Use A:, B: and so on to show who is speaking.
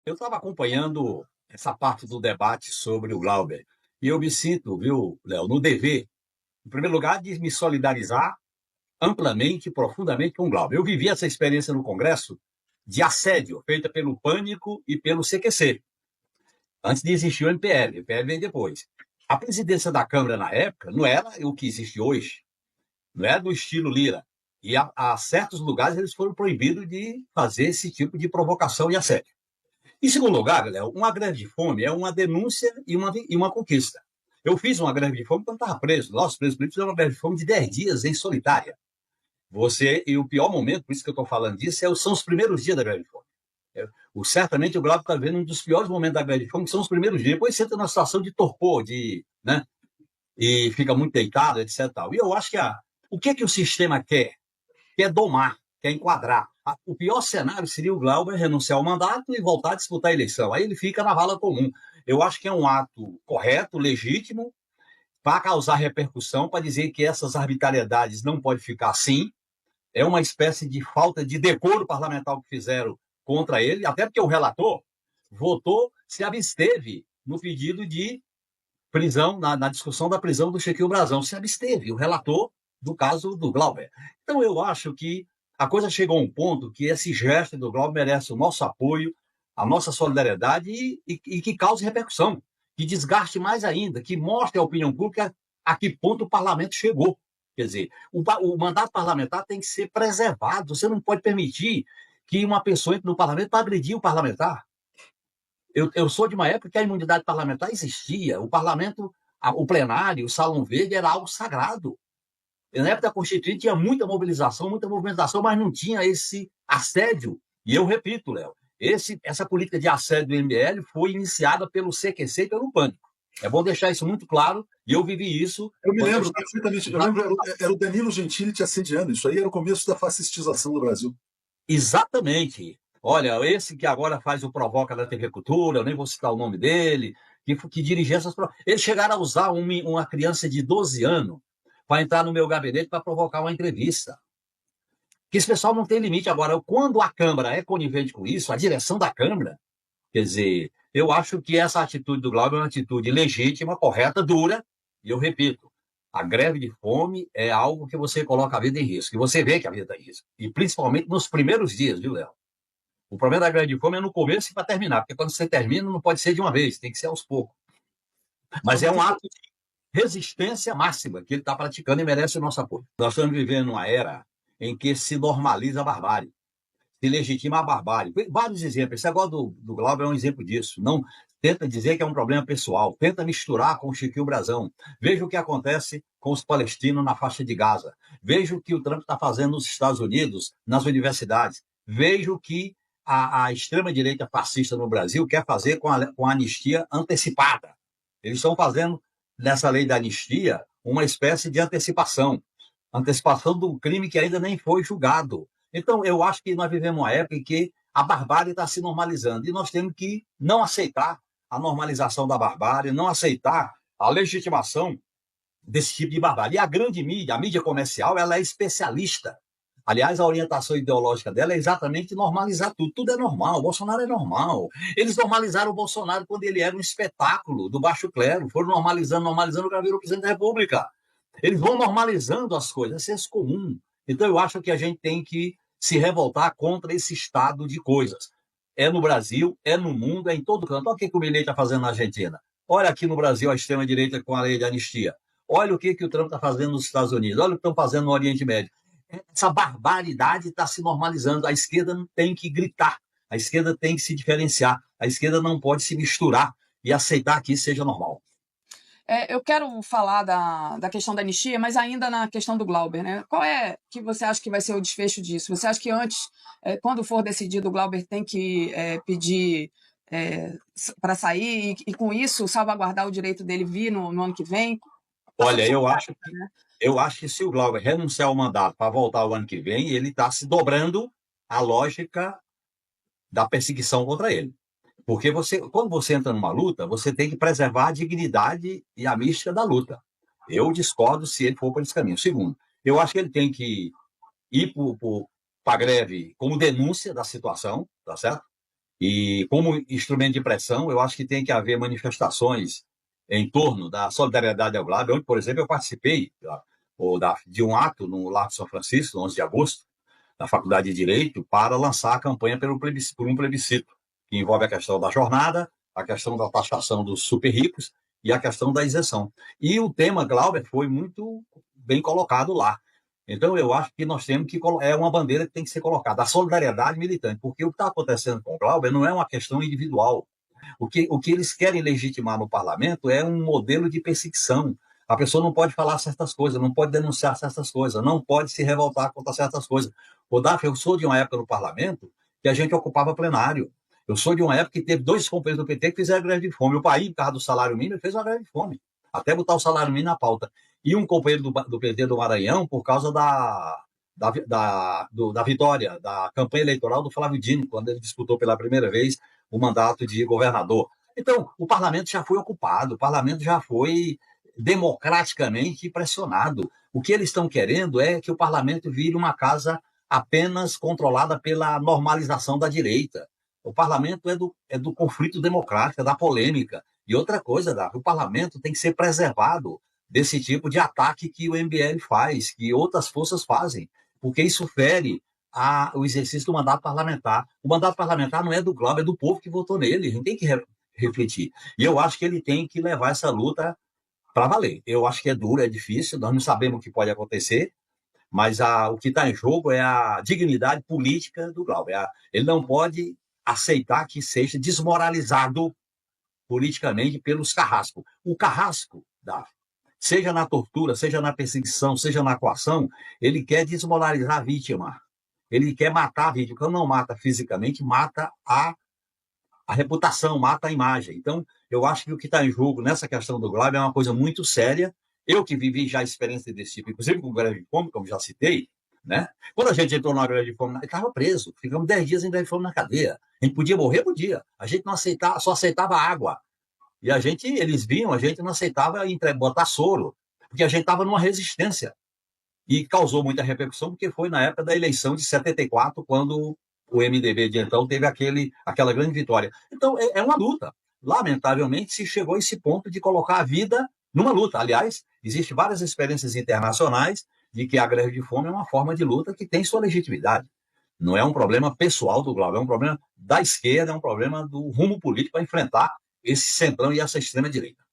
A: Eu estava acompanhando essa parte do debate sobre o Glauber e eu me sinto, viu, Léo, no dever, em primeiro lugar, de me solidarizar amplamente, profundamente com o Glauber. Eu vivi essa experiência no Congresso de assédio feita pelo Pânico e pelo CQC, antes de existir o MPL. O MPL veio depois. A presidência da Câmara, na época, não era o que existe hoje, não é do estilo Lira. E a certos lugares eles foram proibidos de fazer esse tipo de provocação e assédio. Em segundo lugar, Léo, uma greve de fome é uma denúncia e uma conquista. Eu fiz uma greve de fome quando estava preso. Nossos presos políticos fizeram uma greve de fome de 10 dias em solitária. E o pior momento, por isso que eu estou falando disso, são os primeiros dias da greve de fome. Certamente o Glauco está vendo um dos piores momentos da greve de fome, que são os primeiros dias. Depois você entra numa situação de torpor, né? E fica muito deitado, etc. E eu acho que o que o sistema quer? Quer domar, quer enquadrar. O pior cenário seria o Glauber renunciar ao mandato e voltar a disputar a eleição. Aí ele fica na vala comum. Eu acho que é um ato correto, legítimo, para causar repercussão, para dizer que essas arbitrariedades não podem ficar assim. É uma espécie de falta de decoro parlamentar que fizeram contra ele, até porque o relator votou, se absteve no pedido de prisão, na discussão da prisão do Shequil Brazão, se absteve, o relator do caso do Glauber. Então, eu acho que a coisa chegou a um ponto que esse gesto do Glauber merece o nosso apoio, a nossa solidariedade e que cause repercussão, que desgaste mais ainda, que mostre à opinião pública a que ponto o parlamento chegou. Quer dizer, o mandato parlamentar tem que ser preservado. Você não pode permitir que uma pessoa entre no parlamento para agredir o parlamentar. Eu sou de uma época que a imunidade parlamentar existia. O parlamento, o plenário, o Salão Verde era algo sagrado. Na época da Constituinte tinha muita mobilização, muita movimentação, mas não tinha esse assédio. E eu repito, Léo, essa política de assédio do MBL foi iniciada pelo CQC e pelo Pânico. É bom deixar isso muito claro, e eu vivi isso.
B: Eu me lembro perfeitamente. Eu lembro, era o Danilo Gentili te assediando. Isso aí era o começo da fascistização do Brasil.
A: Exatamente. Olha, esse que agora faz o Provoca da TV Cultura, eu nem vou citar o nome dele, que dirigia essas provocas. Eles chegaram a usar uma criança de 12 anos para entrar no meu gabinete para provocar uma entrevista. Que esse pessoal não tem limite. Agora, quando a Câmara é conivente com isso, a direção da Câmara, quer dizer, eu acho que essa atitude do Glauber é uma atitude legítima, correta, dura, e eu repito, a greve de fome é algo que você coloca a vida em risco, e você vê que a vida está em risco, e principalmente nos primeiros dias, viu, Léo? O problema da greve de fome é no começo e para terminar, porque quando você termina não pode ser de uma vez, tem que ser aos poucos. Mas é um ato de resistência máxima que ele está praticando e merece o nosso apoio. Nós estamos vivendo uma era em que se normaliza a barbárie, se legitima a barbárie. Vários exemplos. Esse negócio do Glauber é um exemplo disso. Não tenta dizer que é um problema pessoal, tenta misturar com o Chiquinho Brazão. Veja o que acontece com os palestinos na faixa de Gaza. Veja o que o Trump está fazendo nos Estados Unidos, nas universidades. Veja o que a extrema-direita fascista no Brasil quer fazer com a anistia antecipada. Eles estão fazendo, nessa lei da anistia, uma espécie de antecipação de um crime que ainda nem foi julgado. Então, eu acho que nós vivemos uma época em que a barbárie está se normalizando e nós temos que não aceitar a normalização da barbárie, não aceitar a legitimação desse tipo de barbárie. E a grande mídia, a mídia comercial, ela é especialista. Aliás, a orientação ideológica dela é exatamente normalizar tudo. Tudo é normal, o Bolsonaro é normal. Eles normalizaram o Bolsonaro quando ele era um espetáculo do baixo clero. Foram normalizando, o cara virou presidente da República. Eles vão normalizando as coisas, é senso comum. Então, eu acho que a gente tem que se revoltar contra esse estado de coisas. É no Brasil, é no mundo, é em todo canto. Olha o que o Milei está fazendo na Argentina. Olha aqui no Brasil a extrema-direita com a lei de anistia. Olha o que o Trump está fazendo nos Estados Unidos. Olha o que estão fazendo no Oriente Médio. Essa barbaridade está se normalizando. A esquerda não tem que gritar. A esquerda tem que se diferenciar. A esquerda não pode se misturar e aceitar que isso seja normal.
C: Eu quero falar da questão da anistia, mas ainda na questão do Glauber, né? Qual é que você acha que vai ser o desfecho disso? Você acha que antes, quando for decidido, o Glauber tem que pedir para sair e, com isso, salvaguardar o direito dele vir no ano que vem?
A: Olha, eu acho que se o Glauber renunciar ao mandato para voltar o ano que vem, ele está se dobrando à lógica da perseguição contra ele. Porque quando você entra numa luta, você tem que preservar a dignidade e a mística da luta. Eu discordo se ele for por esse caminho. Segundo, eu acho que ele tem que ir para a greve como denúncia da situação, tá certo? E como instrumento de pressão, eu acho que tem que haver manifestações em torno da solidariedade ao Glauber, onde, por exemplo, eu participei de um ato no Largo São Francisco, no 11 de agosto, na Faculdade de Direito, para lançar a campanha por um plebiscito, que envolve a questão da jornada, a questão da taxação dos super ricos e a questão da isenção. E o tema Glauber foi muito bem colocado lá. Então, eu acho que nós temos que... É uma bandeira que tem que ser colocada, a solidariedade militante, porque o que está acontecendo com o Glauber não é uma questão individual. O que eles querem legitimar no parlamento é um modelo de perseguição. A pessoa não pode falar certas coisas, não pode denunciar certas coisas, não pode se revoltar contra certas coisas. O Daf, eu sou de uma época no parlamento que a gente ocupava plenário. Eu sou de uma época que teve 2 companheiros do PT que fizeram greve de fome. O país, por causa do salário mínimo, fez uma greve de fome, até botar o salário mínimo na pauta. E um companheiro do PT do Maranhão, por causa da vitória, da campanha eleitoral do Flávio Dino, quando ele disputou pela primeira vez o mandato de governador. Então, o parlamento já foi ocupado, o parlamento já foi democraticamente pressionado. O que eles estão querendo é que o parlamento vire uma casa apenas controlada pela normalização da direita. O parlamento é do conflito democrático, é da polêmica. E outra coisa, o parlamento tem que ser preservado desse tipo de ataque que o MBL faz, que outras forças fazem, porque isso fere o exercício do mandato parlamentar. O mandato parlamentar não é do Glauber, é do povo que votou nele, a gente tem que refletir. E eu acho que ele tem que levar essa luta para valer. Eu acho que é duro, é difícil, nós não sabemos o que pode acontecer, mas o que está em jogo é a dignidade política do Glauber. Ele não pode aceitar que seja desmoralizado politicamente pelos carrascos. O carrasco, seja na tortura, seja na perseguição, seja na coação, ele quer desmoralizar a vítima. Ele quer matar a vítima. Quando não mata fisicamente, mata a reputação, mata a imagem. Então, eu acho que o que está em jogo nessa questão do Glauber é uma coisa muito séria. Eu que vivi já a experiência desse tipo, inclusive com greve de fome, como já citei, né? Quando a gente entrou na greve de fome, estava preso. Ficamos 10 dias em greve de fome na cadeia. A gente podia morrer, podia. A gente não aceitava, só aceitava água. E eles viam, a gente não aceitava botar soro, porque a gente estava numa resistência. E causou muita repercussão, porque foi na época da eleição de 74, quando o MDB de então teve aquela grande vitória. Então, é uma luta. Lamentavelmente, se chegou a esse ponto de colocar a vida numa luta. Aliás, existem várias experiências internacionais de que a greve de fome é uma forma de luta que tem sua legitimidade. Não é um problema pessoal do Glauber, é um problema da esquerda, é um problema do rumo político para enfrentar esse centrão e essa extrema-direita.